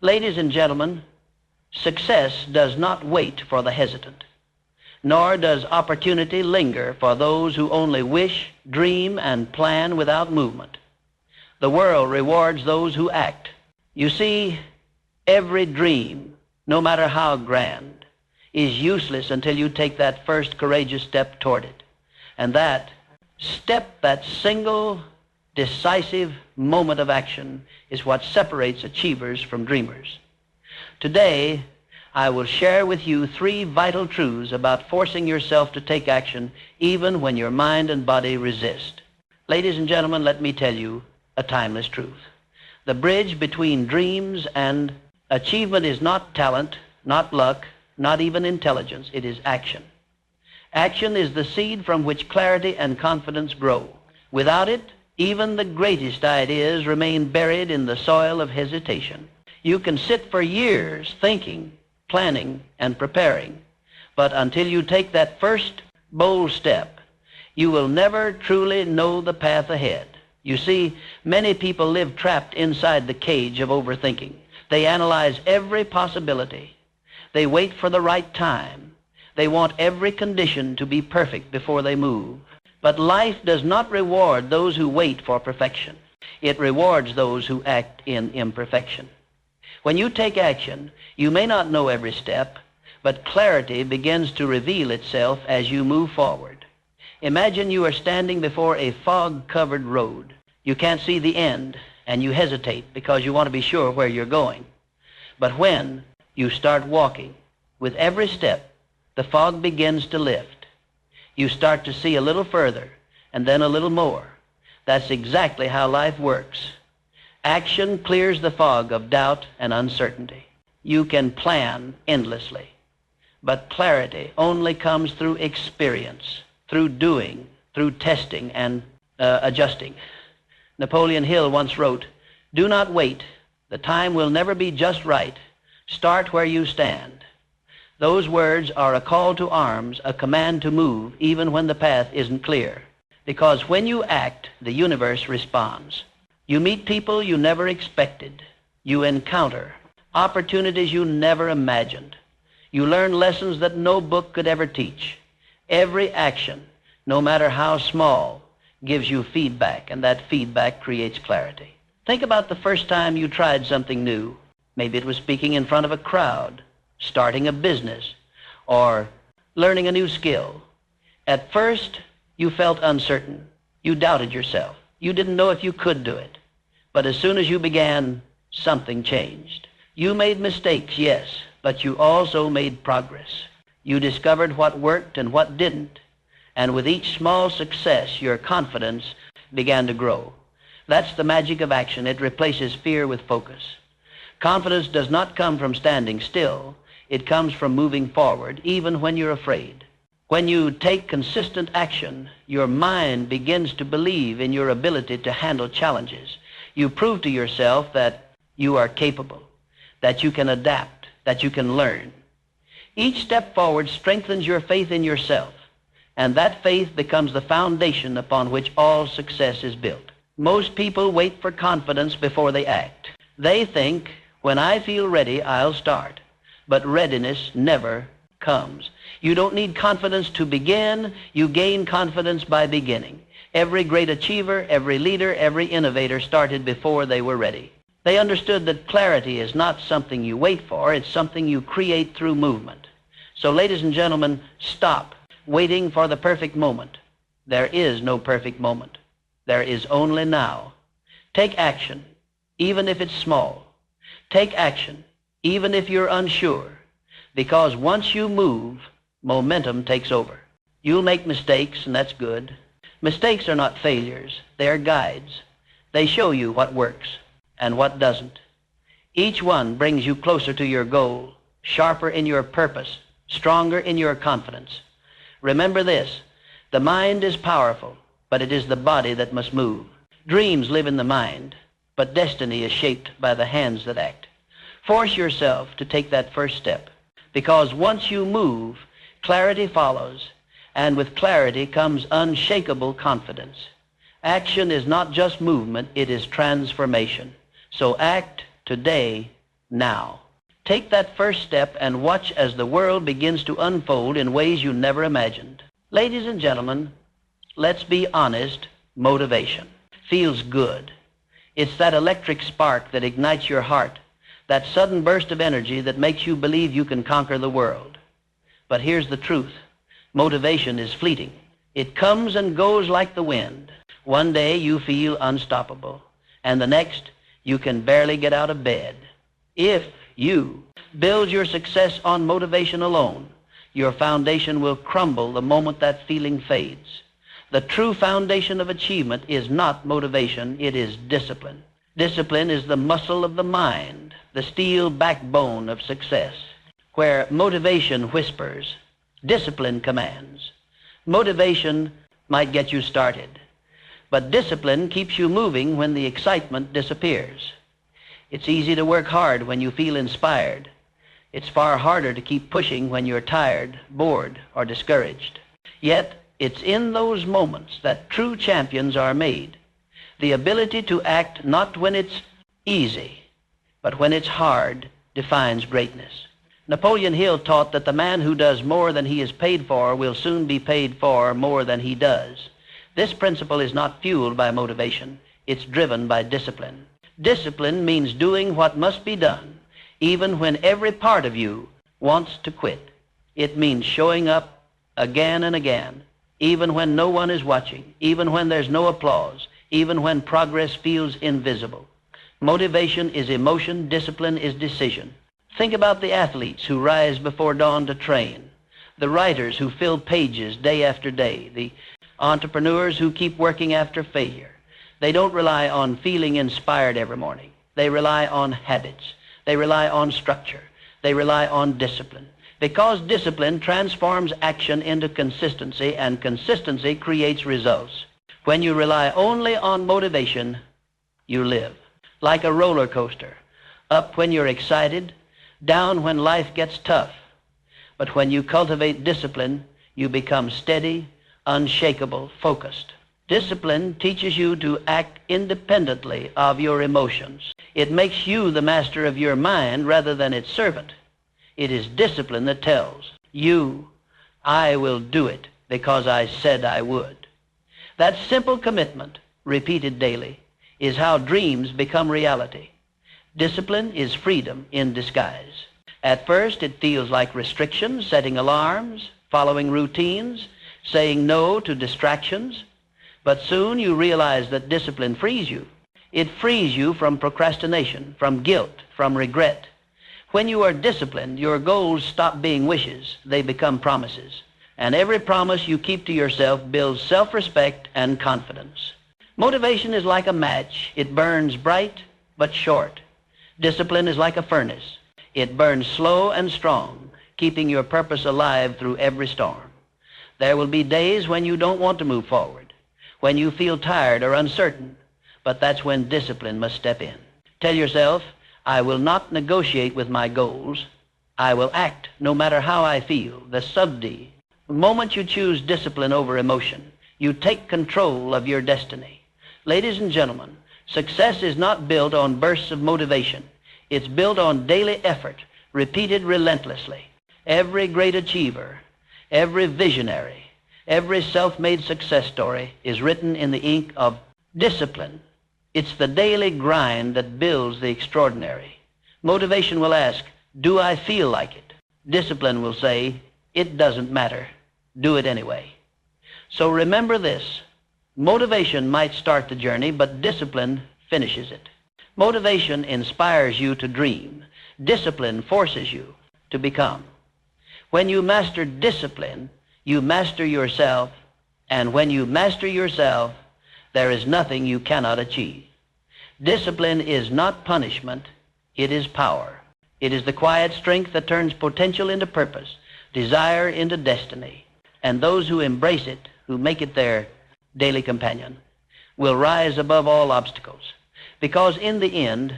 Ladies and gentlemen, success does not wait for the hesitant, nor does opportunity linger for those who only wish, dream, and plan without movement. The world rewards those who act. You see, every dream, no matter how grand, is useless until you take that first courageous step toward it. And that step, that single decisive moment of action, is what separates achievers from dreamers. Today, I will share with you 3 vital truths about forcing yourself to take action even when your mind and body resist. Ladies and gentlemen, let me tell you a timeless truth. The bridge between dreams and achievement is not talent, not luck, not even intelligence. It is action. Action is the seed from which clarity and confidence grow. Without it, even the greatest ideas remain buried in the soil of hesitation. You can sit for years thinking, planning, and preparing, but until you take that first bold step, you will never truly know the path ahead. You see, many people live trapped inside the cage of overthinking. They analyze every possibility. They wait for the right time. They want every condition to be perfect before they move. But life does not reward those who wait for perfection. It rewards those who act in imperfection. When you take action, you may not know every step, but clarity begins to reveal itself as you move forward. Imagine you are standing before a fog-covered road. You can't see the end, and you hesitate because you want to be sure where you're going. But when you start walking, with every step, the fog begins to lift. You start to see a little further, and then a little more. That's exactly how life works. Action clears the fog of doubt and uncertainty. You can plan endlessly, but clarity only comes through experience, through doing, through testing and adjusting. Napoleon Hill once wrote, "Do not wait. The time will never be just right. Start where you stand." Those words are a call to arms, a command to move, even when the path isn't clear. Because when you act, the universe responds. You meet people you never expected. You encounter opportunities you never imagined. You learn lessons that no book could ever teach. Every action, no matter how small, gives you feedback, and that feedback creates clarity. Think about the first time you tried something new. Maybe it was speaking in front of a crowd, starting a business, or learning a new skill. At first, you felt uncertain. You doubted yourself. You didn't know if you could do it. But as soon as you began, something changed. You made mistakes, yes, but you also made progress. You discovered what worked and what didn't. And with each small success, your confidence began to grow. That's the magic of action. It replaces fear with focus. Confidence does not come from standing still. It comes from moving forward, even when you're afraid. When you take consistent action, your mind begins to believe in your ability to handle challenges. You prove to yourself that you are capable, that you can adapt, that you can learn. Each step forward strengthens your faith in yourself, and that faith becomes the foundation upon which all success is built. Most people wait for confidence before they act. They think, when I feel ready, I'll start. But readiness never comes. You don't need confidence to begin. You gain confidence by beginning. Every great achiever, every leader, every innovator started before they were ready. They understood that clarity is not something you wait for. It's something you create through movement. So, ladies and gentlemen, stop waiting for the perfect moment. There is no perfect moment. There is only now. Take action, even if it's small. Take action, even if you're unsure, because once you move, momentum takes over. You'll make mistakes, and that's good. Mistakes are not failures. They are guides. They show you what works and what doesn't. Each one brings you closer to your goal, sharper in your purpose, stronger in your confidence. Remember this, the mind is powerful, but it is the body that must move. Dreams live in the mind, but destiny is shaped by the hands that act. Force yourself to take that first step, because once you move, clarity follows, and with clarity comes unshakable confidence. Action is not just movement, it is transformation. So act today, now. Take that first step and watch as the world begins to unfold in ways you never imagined. Ladies and gentlemen, let's be honest, motivation feels good. It's that electric spark that ignites your heart, that sudden burst of energy that makes you believe you can conquer the world. But here's the truth. Motivation is fleeting. It comes and goes like the wind. One day you feel unstoppable, and the next you can barely get out of bed. If you build your success on motivation alone, your foundation will crumble the moment that feeling fades. The true foundation of achievement is not motivation, it is discipline. Discipline is the muscle of the mind, the steel backbone of success. Where motivation whispers, discipline commands. Motivation might get you started, but discipline keeps you moving when the excitement disappears. It's easy to work hard when you feel inspired. It's far harder to keep pushing when you're tired, bored, or discouraged. Yet, it's in those moments that true champions are made. The ability to act not when it's easy, but when it's hard defines greatness. Napoleon Hill taught that the man who does more than he is paid for will soon be paid for more than he does. This principle is not fueled by motivation. It's driven by discipline. Discipline means doing what must be done, even when every part of you wants to quit. It means showing up again and again, even when no one is watching, even when there's no applause, even when progress feels invisible. Motivation is emotion, discipline is decision. Think about the athletes who rise before dawn to train, the writers who fill pages day after day, the entrepreneurs who keep working after failure. They don't rely on feeling inspired every morning. They rely on habits. They rely on structure. They rely on discipline. Because discipline transforms action into consistency, and consistency creates results. When you rely only on motivation, you live like a roller coaster, up when you're excited, down when life gets tough. But when you cultivate discipline, you become steady, unshakable, focused. Discipline teaches you to act independently of your emotions. It makes you the master of your mind rather than its servant. It is discipline that tells you, I will do it because I said I would. That simple commitment, repeated daily, is how dreams become reality. Discipline is freedom in disguise. At first, it feels like restrictions, setting alarms, following routines, saying no to distractions. But soon you realize that discipline frees you. It frees you from procrastination, from guilt, from regret. When you are disciplined, your goals stop being wishes. They become promises. And every promise you keep to yourself builds self-respect and confidence. Motivation is like a match. It burns bright but short. Discipline is like a furnace. It burns slow and strong, keeping your purpose alive through every storm. There will be days when you don't want to move forward, when you feel tired or uncertain, but that's when discipline must step in. Tell yourself, I will not negotiate with my goals. I will act no matter how I feel. The sub-D. The moment you choose discipline over emotion, you take control of your destiny. Ladies and gentlemen, success is not built on bursts of motivation. It's built on daily effort, repeated relentlessly. Every great achiever, every visionary, every self-made success story is written in the ink of discipline. It's the daily grind that builds the extraordinary. Motivation will ask, do I feel like it? Discipline will say, it doesn't matter. Do it anyway. So remember this. Motivation might start the journey, but discipline finishes it. Motivation inspires you to dream. Discipline forces you to become. When you master discipline, you master yourself, and when you master yourself, there is nothing you cannot achieve. Discipline is not punishment, it is power. It is the quiet strength that turns potential into purpose, desire into destiny. And those who embrace it, who make it their daily companion, will rise above all obstacles. Because in the end,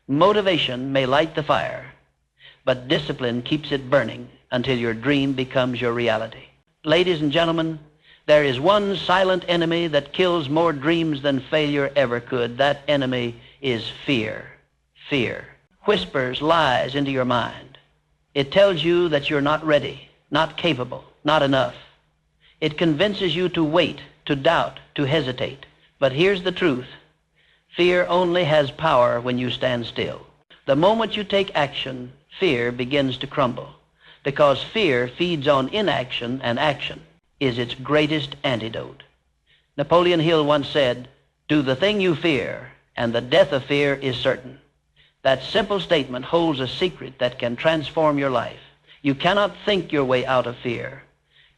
motivation may light the fire, but discipline keeps it burning until your dream becomes your reality. Ladies and gentlemen, there is one silent enemy that kills more dreams than failure ever could. That enemy is fear. Fear. whispers lies into your mind. It tells you that you're not ready, not capable, not enough. It convinces you to wait, to doubt, to hesitate. But here's the truth. Fear only has power when you stand still. The moment you take action, fear begins to crumble, because fear feeds on inaction, and action is its greatest antidote. Napoleon Hill once said, "Do the thing you fear, and the death of fear is certain." That simple statement holds a secret that can transform your life. You cannot think your way out of fear.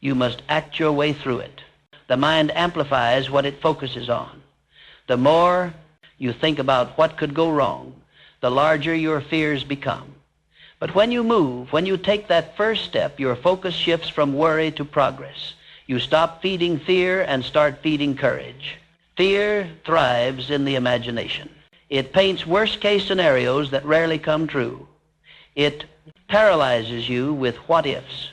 You must act your way through it. The mind amplifies what it focuses on. The more you think about what could go wrong, the larger your fears become. But when you move, when you take that first step, your focus shifts from worry to progress. You stop feeding fear and start feeding courage. Fear thrives in the imagination. It paints worst-case scenarios that rarely come true. It paralyzes you with what-ifs.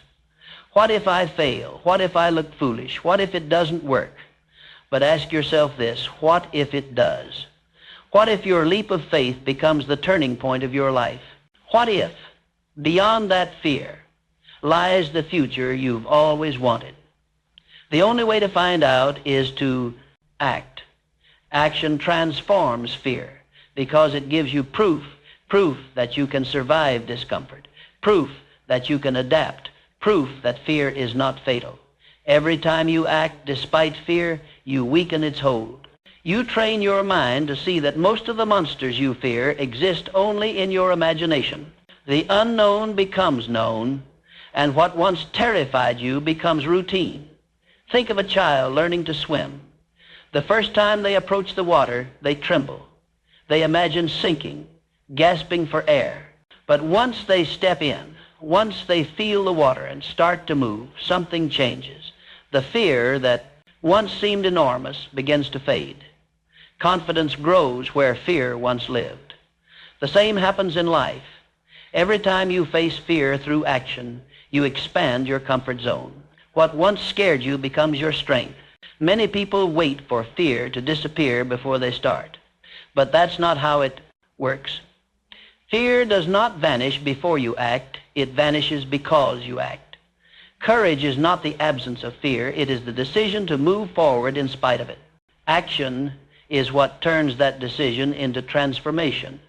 What if I fail? What if I look foolish? What if it doesn't work? But ask yourself this, what if it does? What if your leap of faith becomes the turning point of your life? What if, beyond that fear, lies the future you've always wanted? The only way to find out is to act. Action transforms fear because it gives you proof that you can survive discomfort, proof that you can adapt, proof that fear is not fatal. Every time you act despite fear, you weaken its hold. You train your mind to see that most of the monsters you fear exist only in your imagination. The unknown becomes known, and what once terrified you becomes routine. Think of a child learning to swim. The first time they approach the water, they tremble. They imagine sinking, gasping for air. But once they step in, once they feel the water and start to move, something changes. The fear that once seemed enormous begins to fade. Confidence grows where fear once lived. The same happens in life. Every time you face fear through action, you expand your comfort zone. What once scared you becomes your strength. Many people wait for fear to disappear before they start. But that's not how it works. Fear does not vanish before you act. It vanishes because you act. Courage is not the absence of fear. It is the decision to move forward in spite of it. Action is what turns that decision into transformation.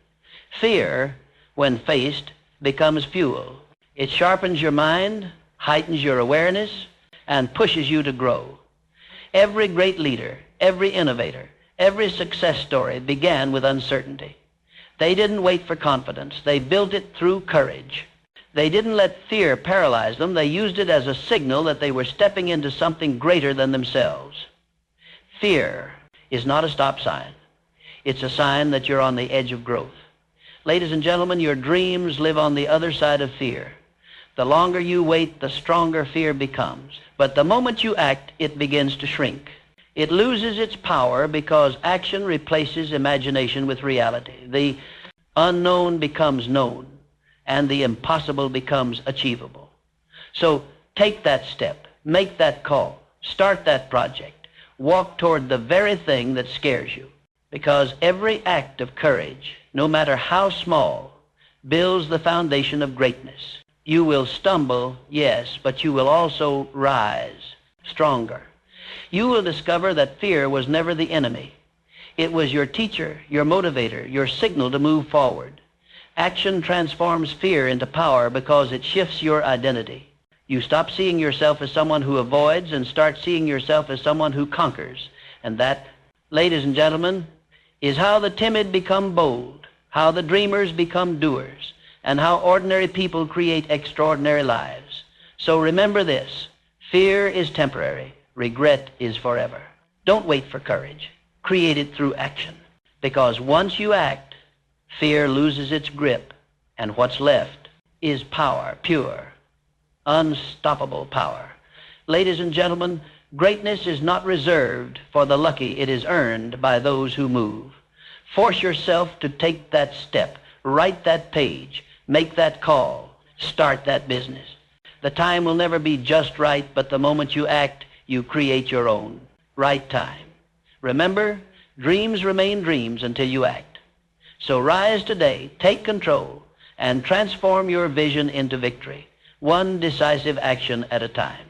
Fear, when faced, becomes fuel. It sharpens your mind, heightens your awareness, and pushes you to grow. Every great leader, every innovator, every success story began with uncertainty. They didn't wait for confidence. They built it through courage. They didn't let fear paralyze them. They used it as a signal that they were stepping into something greater than themselves. Fear is not a stop sign. It's a sign that you're on the edge of growth. Ladies and gentlemen, your dreams live on the other side of fear. The longer you wait, the stronger fear becomes. But the moment you act, it begins to shrink. It loses its power because action replaces imagination with reality. The unknown becomes known, and the impossible becomes achievable. So take that step, make that call, start that project, walk toward the very thing that scares you. Because every act of courage, no matter how small, builds the foundation of greatness. You will stumble, yes, but you will also rise stronger. You will discover that fear was never the enemy. It was your teacher, your motivator, your signal to move forward. Action transforms fear into power because it shifts your identity. You stop seeing yourself as someone who avoids and start seeing yourself as someone who conquers. And that, ladies and gentlemen, is how the timid become bold, how the dreamers become doers, and how ordinary people create extraordinary lives. So remember this, fear is temporary, regret is forever. Don't wait for courage. Create it through action. Because once you act, fear loses its grip, and what's left is power, pure, unstoppable power. Ladies and gentlemen, greatness is not reserved for the lucky. It is earned by those who move. Force yourself to take that step, write that page, make that call, start that business. The time will never be just right, but the moment you act, you create your own right time. Remember, dreams remain dreams until you act. So rise today, take control, and transform your vision into victory, one decisive action at a time.